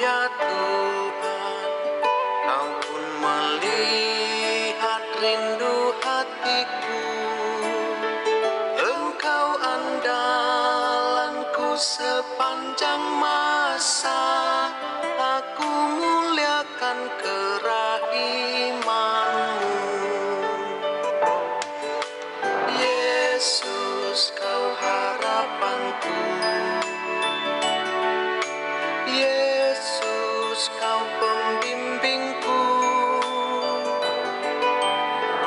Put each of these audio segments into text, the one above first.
ya Tuhan, Kau pun melihat rindu hatiku. Engkau andalanku sepanjang masa, aku muliakan kerahiman-Mu. Yesus, Kau harapanku. Yesus, Kau pembimbingku.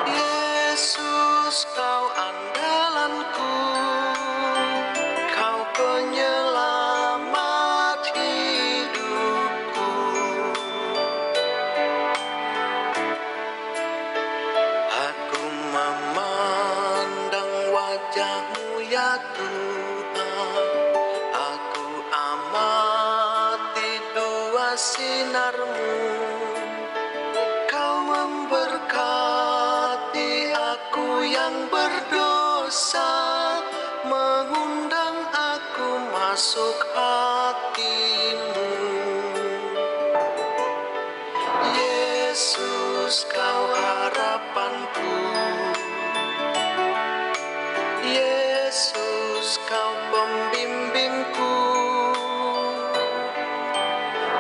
Yesus, Kau andalanku. Kau penyelamat hidupku. Aku memandang wajah-Mu ya Tuhan, aku amati dua sinar-Mu. Kau memberkati aku yang berdosa, mengundang aku masuk hati-Mu. Yesus, Kau harapanku. Yesus, Kau pembimbingku.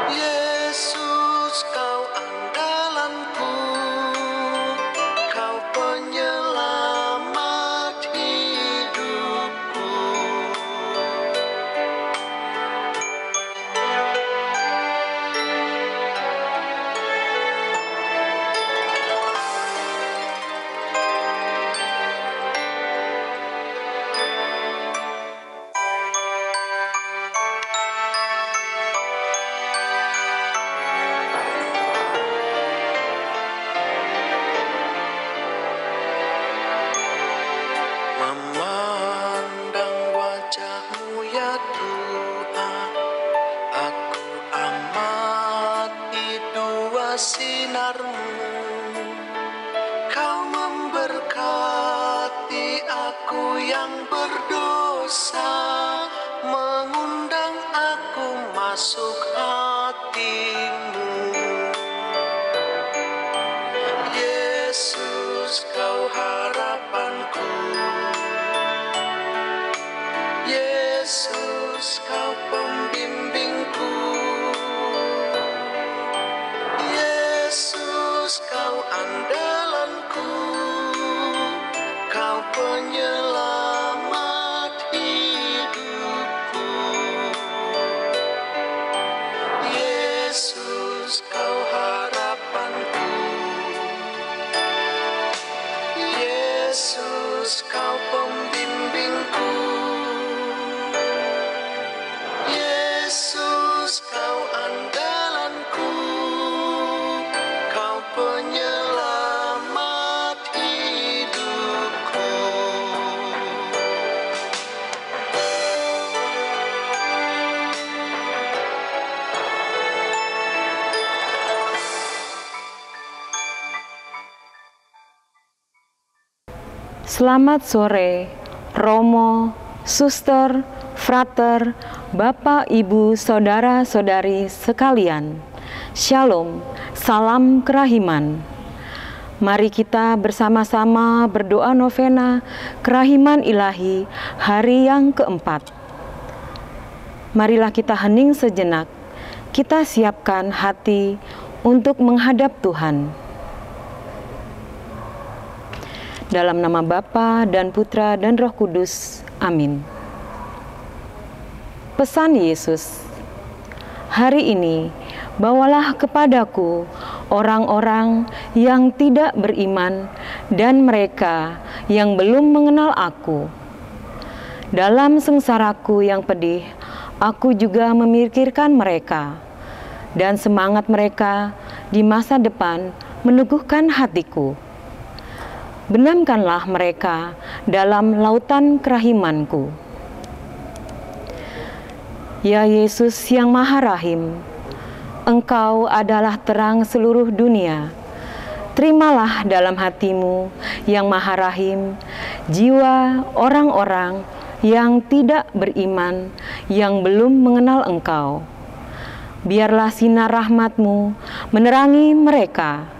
Yesus, Kau andalanku. Kau penyelamat hidupku. Memandang wajah-Mu ya Tuhan, aku amati dua sinar-Mu. Kau memberkati aku yang berdosa, mengundang aku masuk hati-Mu. Yesus, Kau harapanku. Yesus, Kau pembimbingku. Yesus, Kau andalanku. Kau penyelamat hidupku. Yesus, Kau harapanku. Yesus, Kau pembimbingku. Yesus, Kau andalanku. Kau penyelamat hidupku. Selamat sore, Romo, Suster, Frater, Bapak, Ibu, Saudara-saudari sekalian. Shalom, salam kerahiman. Mari kita bersama-sama berdoa novena Kerahiman Ilahi hari yang keempat. Marilah kita hening sejenak, kita siapkan hati untuk menghadap Tuhan. Dalam nama Bapa dan Putra dan Roh Kudus. Amin. Pesan Yesus, hari ini bawalah kepadaku orang-orang yang tidak beriman dan mereka yang belum mengenal aku. Dalam sengsaraku yang pedih, aku juga memikirkan mereka, dan semangat mereka di masa depan meneguhkan hatiku. Benamkanlah mereka dalam lautan kerahimanku. Ya Yesus yang Maha Rahim, Engkau adalah terang seluruh dunia. Terimalah dalam hatimu yang Maha Rahim jiwa orang-orang yang tidak beriman, yang belum mengenal Engkau. Biarlah sinar rahmat-Mu menerangi mereka,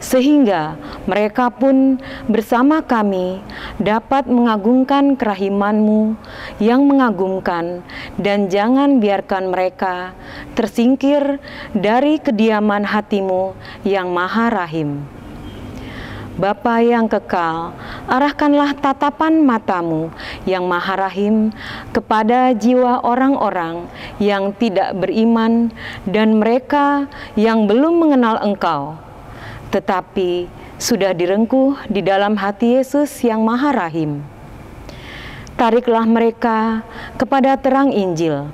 sehingga mereka pun bersama kami dapat mengagungkan kerahiman-Mu yang mengagumkan, dan jangan biarkan mereka tersingkir dari kediaman hati-Mu yang maha rahim. Bapa yang kekal, arahkanlah tatapan mata-Mu yang maha rahim kepada jiwa orang-orang yang tidak beriman dan mereka yang belum mengenal Engkau, tetapi sudah direngkuh di dalam hati Yesus yang maha rahim. Tariklah mereka kepada terang Injil.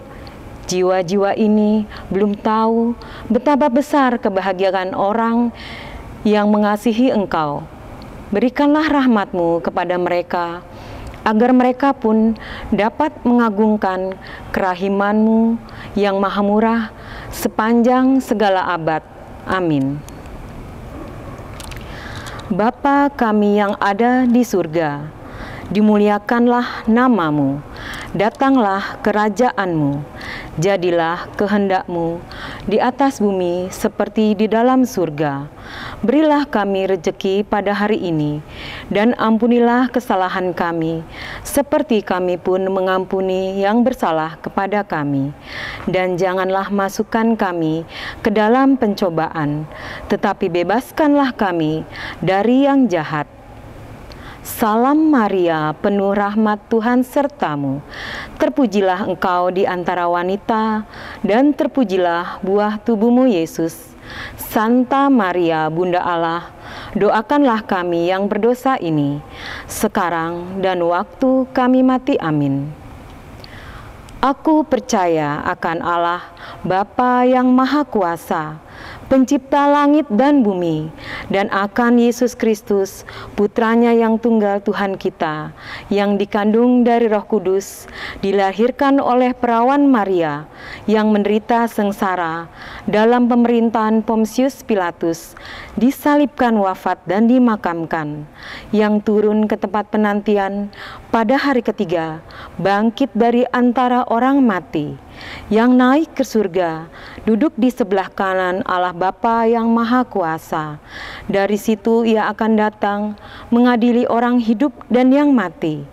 Jiwa-jiwa ini belum tahu betapa besar kebahagiaan orang yang mengasihi Engkau. Berikanlah rahmat-Mu kepada mereka, agar mereka pun dapat mengagungkan kerahiman-Mu yang maha murah sepanjang segala abad. Amin. Bapa kami yang ada di surga, dimuliakanlah nama-Mu, datanglah kerajaan-Mu, jadilah kehendak-Mu di atas bumi seperti di dalam surga. Berilah kami rejeki pada hari ini, dan ampunilah kesalahan kami, seperti kami pun mengampuni yang bersalah kepada kami. Dan janganlah masukkan kami ke dalam pencobaan, tetapi bebaskanlah kami dari yang jahat. Salam Maria, penuh rahmat Tuhan serta-Mu. Terpujilah Engkau di antara wanita, dan terpujilah buah tubuh-Mu Yesus. Santa Maria, Bunda Allah, doakanlah kami yang berdosa ini, sekarang dan waktu kami mati. Amin. Aku percaya akan Allah, Bapa yang Maha Kuasa, Pencipta langit dan bumi, dan akan Yesus Kristus, Putranya yang tunggal Tuhan kita, yang dikandung dari Roh Kudus, dilahirkan oleh perawan Maria, yang menderita sengsara dalam pemerintahan Pontius Pilatus, disalibkan, wafat, dan dimakamkan, yang turun ke tempat penantian pada hari ketiga, bangkit dari antara orang mati, yang naik ke surga, duduk di sebelah kanan Allah Bapa yang Maha Kuasa. Dari situ Ia akan datang mengadili orang hidup dan yang mati.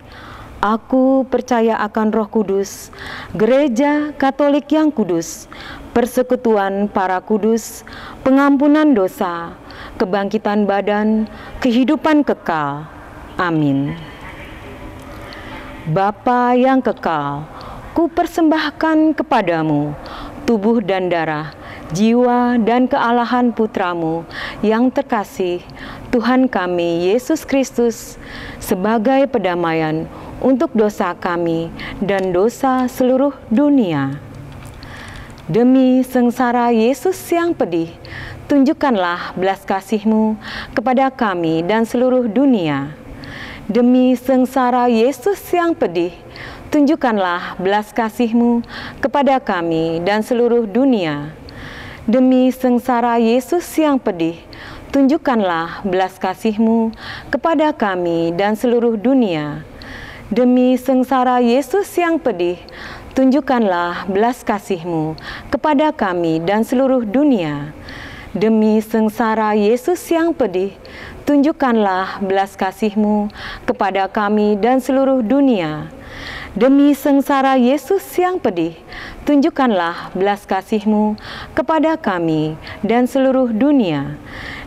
Aku percaya akan Roh Kudus, Gereja Katolik yang kudus, persekutuan para kudus, pengampunan dosa, kebangkitan badan, kehidupan kekal. Amin. Bapa yang kekal, ku persembahkan kepadamu tubuh dan darah, jiwa dan kealahan Putra-Mu yang terkasih, Tuhan kami Yesus Kristus, sebagai pedamaian untuk dosa kami dan dosa seluruh dunia. Demi sengsara Yesus yang pedih, tunjukkanlah belas kasih-Mu kepada kami dan seluruh dunia. Demi sengsara Yesus yang pedih, tunjukkanlah belas kasih-Mu kepada kami dan seluruh dunia. Demi sengsara Yesus yang pedih, tunjukkanlah belas kasih-Mu kepada kami dan seluruh dunia. Demi sengsara Yesus yang pedih, tunjukkanlah belas kasih-Mu kepada kami dan seluruh dunia. Demi sengsara Yesus yang pedih, tunjukkanlah belas kasih-Mu kepada kami dan seluruh dunia. Demi sengsara Yesus yang pedih, tunjukkanlah belas kasih-Mu kepada kami dan seluruh dunia.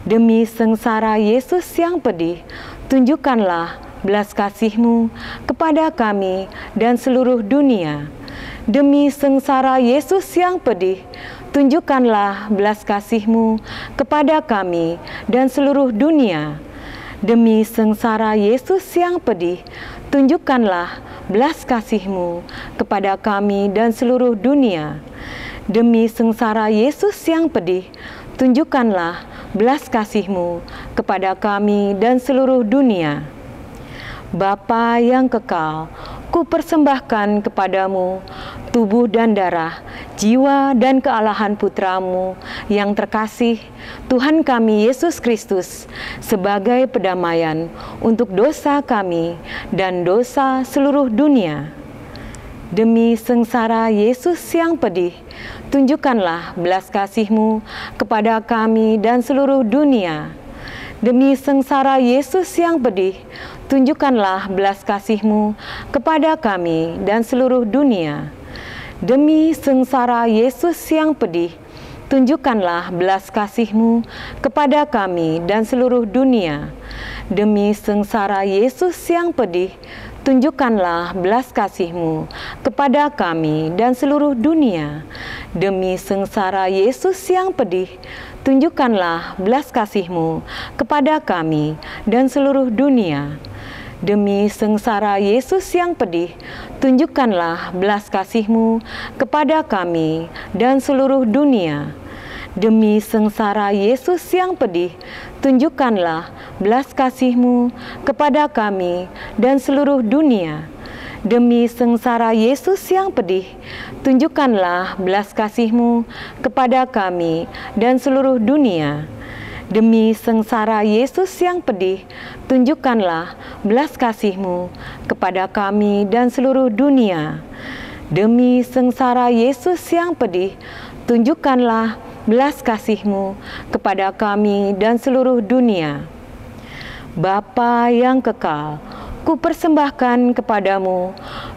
Demi sengsara Yesus yang pedih, tunjukkanlah belas kasih-Mu kepada kami dan seluruh dunia. Demi sengsara Yesus yang pedih, tunjukkanlah belas kasih-Mu kepada kami dan seluruh dunia. Demi sengsara Yesus yang pedih, tunjukkanlah belas kasih-Mu kepada kami dan seluruh dunia. Demi sengsara Yesus yang pedih, tunjukkanlah belas kasih-Mu kepada kami dan seluruh dunia. Bapa yang kekal, ku persembahkan kepadamu tubuh dan darah, jiwa dan kealahan Putra-Mu yang terkasih, Tuhan kami Yesus Kristus, sebagai pedamaian untuk dosa kami dan dosa seluruh dunia. Demi sengsara Yesus yang pedih, tunjukkanlah belas kasih-Mu kepada kami dan seluruh dunia. Demi sengsara Yesus yang pedih, tunjukkanlah belas kasih-Mu kepada kami dan seluruh dunia. Demi sengsara Yesus yang pedih, tunjukkanlah belas kasih-Mu kepada kami dan seluruh dunia. Demi sengsara Yesus yang pedih, tunjukkanlah belas kasih-Mu kepada kami dan seluruh dunia. Demi sengsara Yesus yang pedih, tunjukkanlah belas kasih-Mu kepada kami dan seluruh dunia. Demi sengsara Yesus yang pedih, tunjukkanlah belas kasih-Mu kepada kami dan seluruh dunia. Demi sengsara Yesus yang pedih, tunjukkanlah belas kasih-Mu kepada kami dan seluruh dunia. Demi sengsara Yesus yang pedih, tunjukkanlah belas kasih-Mu kepada kami dan seluruh dunia. Demi sengsara Yesus yang pedih, tunjukkanlah belas kasih-Mu kepada kami dan seluruh dunia. Demi sengsara Yesus yang pedih, tunjukkanlah belas kasih-Mu kepada kami dan seluruh dunia. Bapa yang kekal, kupersembahkan kepadamu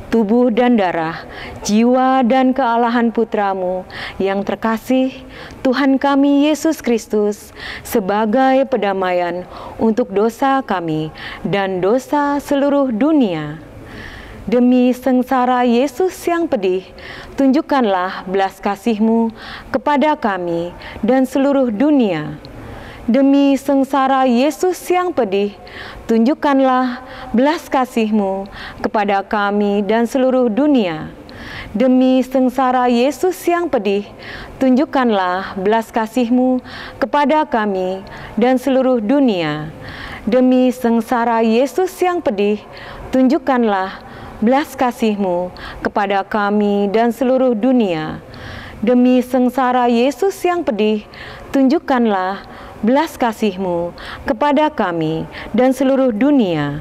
tubuh dan darah, jiwa dan kealahan Putra-Mu yang terkasih, Tuhan kami Yesus Kristus, sebagai pedamaian untuk dosa kami dan dosa seluruh dunia. Demi sengsara Yesus yang pedih, tunjukkanlah belas kasih-Mu kepada kami dan seluruh dunia. Demi sengsara Yesus yang pedih, tunjukkanlah belas kasih-Mu kepada kami dan seluruh dunia. Demi sengsara Yesus yang pedih, tunjukkanlah belas kasih-Mu kepada kami dan seluruh dunia. Demi sengsara Yesus yang pedih, tunjukkanlah belas kasih-Mu kepada kami dan seluruh dunia. Demi sengsara Yesus yang pedih, tunjukkanlah belas kasih-Mu kepada kami dan seluruh dunia.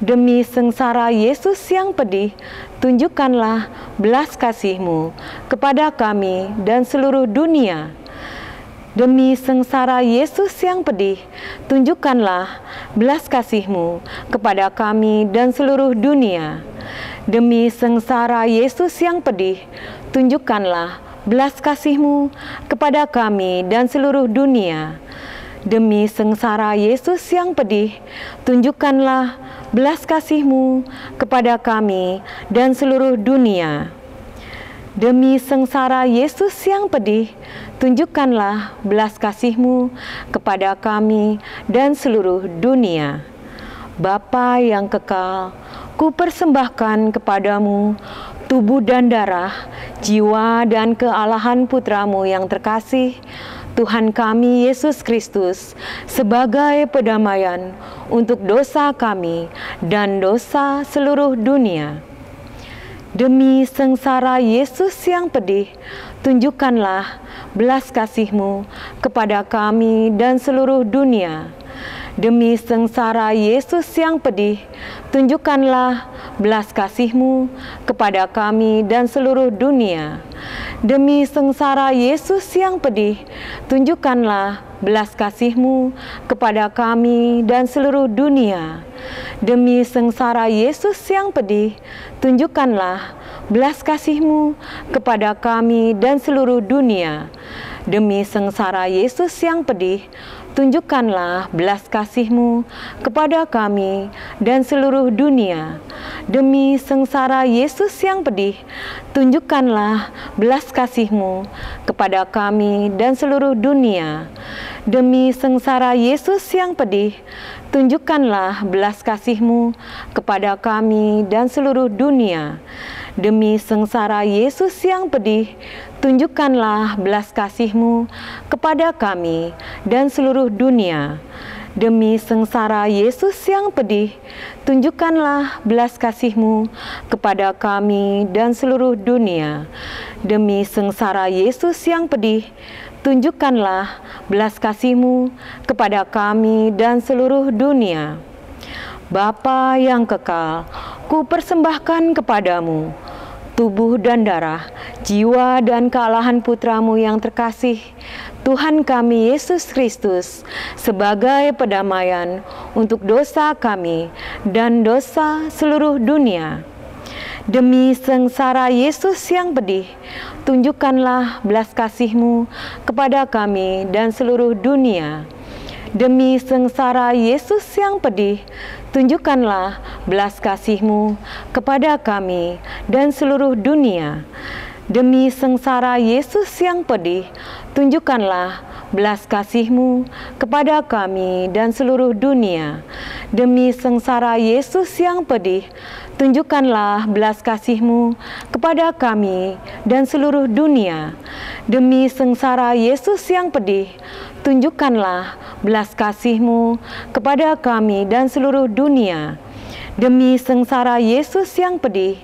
Demi sengsara Yesus yang pedih, tunjukkanlah belas kasih-Mu kepada kami dan seluruh dunia. Demi sengsara Yesus yang pedih, tunjukkanlah belas kasih-Mu kepada kami dan seluruh dunia. Demi sengsara Yesus yang pedih, tunjukkanlah belas kasih-Mu kepada kami dan seluruh dunia. Demi sengsara Yesus yang pedih, tunjukkanlah belas kasih-Mu kepada kami dan seluruh dunia. Demi sengsara Yesus yang pedih, tunjukkanlah belas kasih-Mu kepada kami dan seluruh dunia. Bapa yang kekal, kupersembahkan kepadamu tubuh dan darah, jiwa dan kealahan Putra-Mu yang terkasih, Tuhan kami Yesus Kristus, sebagai pedamaian untuk dosa kami dan dosa seluruh dunia. Demi sengsara Yesus yang pedih, tunjukkanlah belas kasih-Mu kepada kami dan seluruh dunia. Demi sengsara Yesus yang pedih, tunjukkanlah belas kasih-Mu kepada kami dan seluruh dunia. Demi sengsara Yesus yang pedih, tunjukkanlah belas kasih-Mu kepada kami dan seluruh dunia. Demi sengsara Yesus yang pedih, tunjukkanlah belas kasih-Mu kepada kami dan seluruh dunia. Demi sengsara Yesus yang pedih, tunjukkanlah belas kasih-Mu kepada kami dan seluruh dunia. Demi sengsara Yesus yang pedih, tunjukkanlah belas kasih-Mu kepada kami dan seluruh dunia. Demi sengsara Yesus yang pedih, tunjukkanlah belas kasih-Mu kepada kami dan seluruh dunia. Demi sengsara Yesus yang pedih, tunjukkanlah belas kasih-Mu kepada kami dan seluruh dunia. Demi sengsara Yesus yang pedih, tunjukkanlah belas kasih-Mu kepada kami dan seluruh dunia. Demi sengsara Yesus yang pedih, tunjukkanlah belas kasih-Mu kepada kami dan seluruh dunia. Bapa yang kekal, kupersembahkan kepadamu tubuh dan darah, jiwa dan kealahan Putra-Mu yang terkasih, Tuhan kami Yesus Kristus, sebagai pendamaian untuk dosa kami dan dosa seluruh dunia. Demi sengsara Yesus yang pedih, tunjukkanlah belas kasih-Mu kepada kami dan seluruh dunia. Demi sengsara Yesus yang pedih, tunjukkanlah belas kasih-Mu kepada kami dan seluruh dunia. Demi sengsara Yesus yang pedih, tunjukkanlah belas kasih-Mu kepada kami dan seluruh dunia. Demi sengsara Yesus yang pedih, tunjukkanlah belas kasih-Mu kepada kami dan seluruh dunia. Demi sengsara Yesus yang pedih, tunjukkanlah belas kasih-Mu kepada kami dan seluruh dunia. Demi sengsara Yesus yang pedih,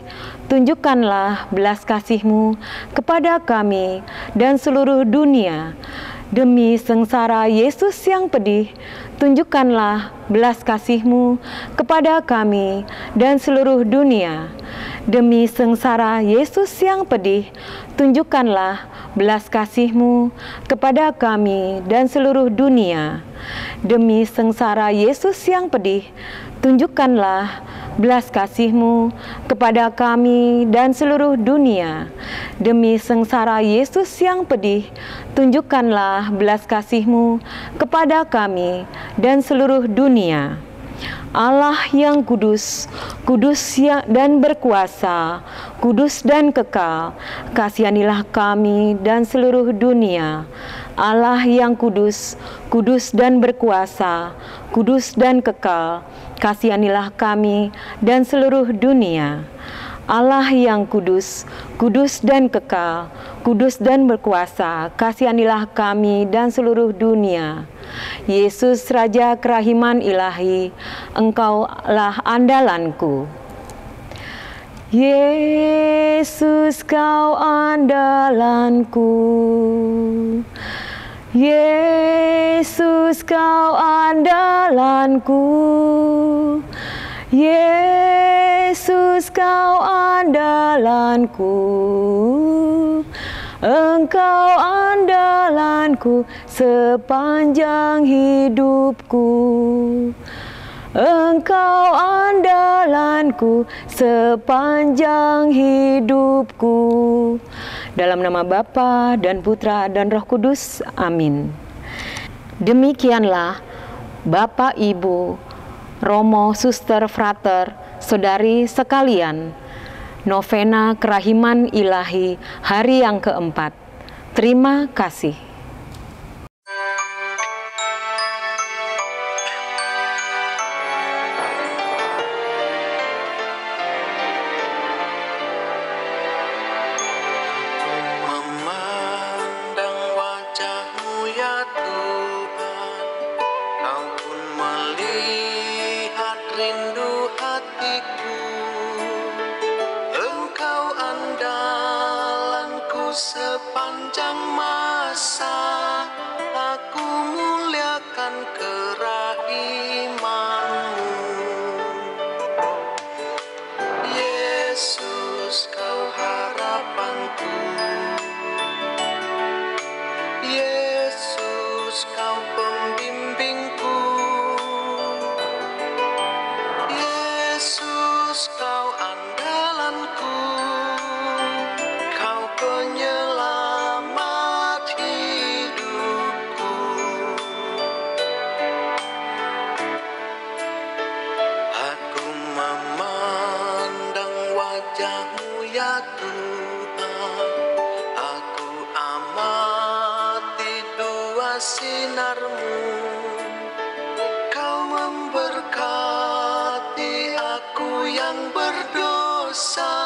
tunjukkanlah belas kasih-Mu kepada kami dan seluruh dunia. Demi sengsara Yesus yang pedih, tunjukkanlah belas kasih-Mu kepada kami dan seluruh dunia. Demi sengsara Yesus yang pedih, tunjukkanlah belas kasih-Mu kepada kami dan seluruh dunia. Demi sengsara Yesus yang pedih, tunjukkanlah belas kasih-Mu kepada kami dan seluruh dunia. Demi sengsara Yesus yang pedih, tunjukkanlah belas kasih-Mu kepada kami dan seluruh dunia. Allah yang kudus, dan berkuasa, kudus dan kekal, kasihanilah kami dan seluruh dunia. Allah yang kudus dan berkuasa, kudus dan kekal, kasihanilah kami dan seluruh dunia. Allah yang kudus dan kekal, kudus dan berkuasa, kasihanilah kami dan seluruh dunia. Yesus Raja Kerahiman Ilahi, Engkaulah andalanku. Yesus, Kau andalanku. Yesus, Kau andalanku. Yesus, Kau andalanku. Engkau andalanku sepanjang hidupku. Engkau andalanku sepanjang hidupku. Dalam nama Bapa dan Putra dan Roh Kudus. Amin. Demikianlah Bapak, Ibu, Romo, Suster, Frater, Saudari sekalian, novena Kerahiman Ilahi hari yang keempat. Terima kasih. Memandang wajah-Mu ya Tuhan, Kau pun melihat rindu hatiku. Engkau andalanku sepanjang masa, aku muliakan kerahiman-Mu. Yesus, Kau harapanku. Yesus, Kau pembimbingku. Yesus, Kau andalanku. Kau penyelamat hidupku. Aku memandang wajah-Mu ya Tuhan, aku amati dua sinar-Mu. Kau memberkati aku yang berdosa,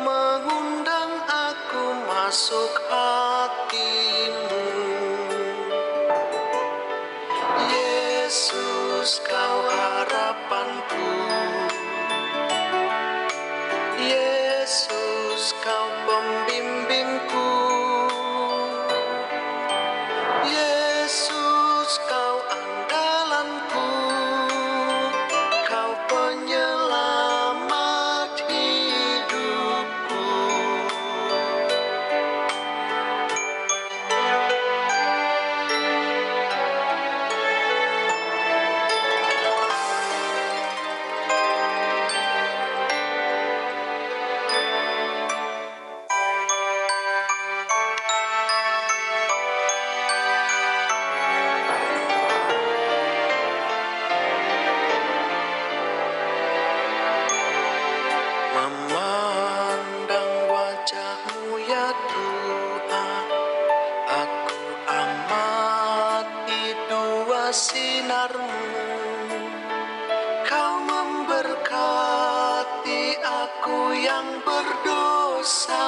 mengundang aku masuk hati-Mu. Yesus, Kau harapanku. Yesus, Kau pembimbingku. Yesus, Kau andalanku. Kau penyelamat hidupku. yang berdosa,